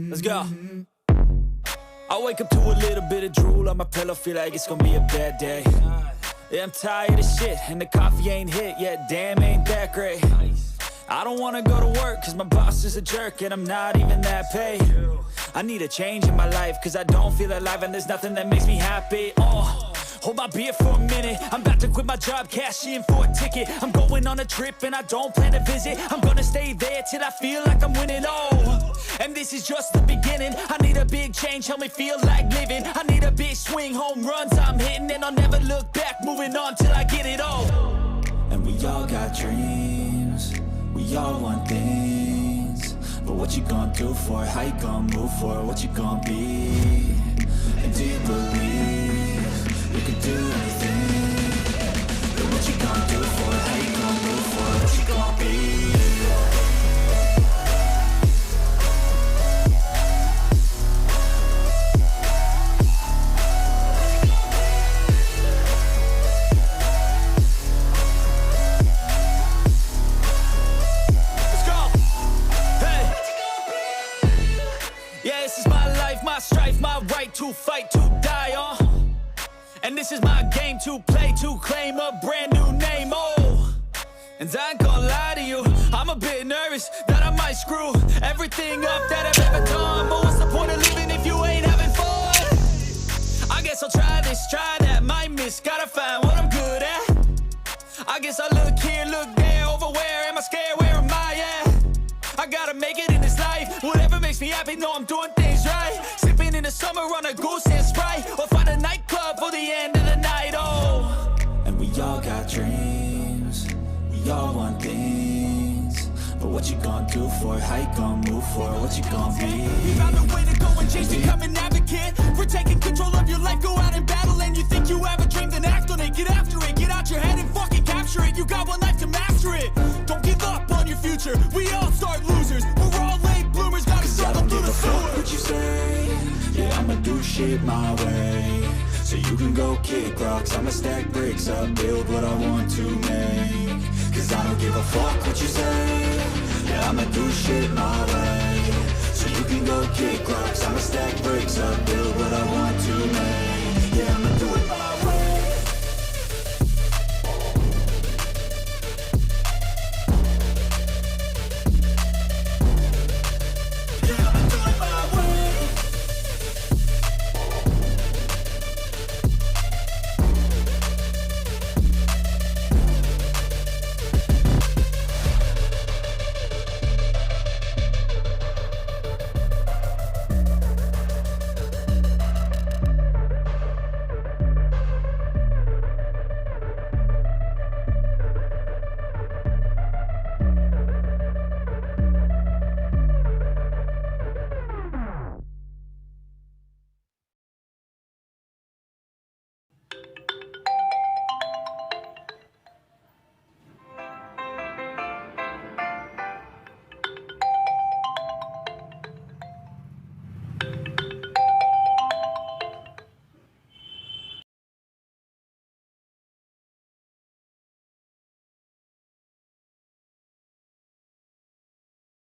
Let's go. I wake up to a little bit of drool on my pillow, feel like it's gonna be a bad day. Yeah, I'm tired of shit, and the coffee ain't hit yet, damn, ain't that great. I don't wanna go to work, cause my boss is a jerk, and I'm not even that paid. I need a change in my life, cause I don't feel alive, and there's nothing that makes me happy. Hold my beer for a minute, I'm about to quit my job, cash in for a ticket. I'm going on a trip and I don't plan to visit. I'm gonna stay there till I feel like I'm winning, and this is just the beginning. I need a big change, help me feel like living. I need a big swing, home runs I'm hitting, and I'll never look back, moving on till I get it all. And we all got dreams, we all want things, but what you gonna do for it? How you gonna move for it? What you gonna be? And do you believe you can do anything? But what you gonna do for it? How you gonna move for it? What you gonna be? Let's go. Hey. Yeah, this is my life, my strife, my right to fight, to die, and this is my game to play, to claim a brand new name, and I ain't gonna lie to you, I'm a bit nervous that I might screw everything up that I've ever done. But what's the point of living if you ain't having fun? I guess I'll try this, try that, might miss, gotta find what I'm good at. I guess I look here, look there, over where am I scared, where am I at? I gotta make it in this life, whatever makes me happy, know I'm doing things right. Sipping in the summer on a goose and Sprite, or find a nightclub for the end of the night, and we all got dreams, we all want things, but what you gonna do for it? How you gonna move for it? What you gonna be? You found a way to go and change, become an advocate for taking control of your life, go out and battle. And you think you have a dream, then act on it, get after it, get out your head and fucking capture it. You got one life to master it, don't give up on your future. We all start losers, we're all late bloomers, gotta struggle through the sewer. What you say? Yeah, I'ma do shit my way, so you can go kick rocks. I'ma stack bricks up, build what I want to make, cause I don't give a fuck what you say. Yeah, I'ma do shit my way, so you can go kick rocks. I'ma stack bricks up, build what I want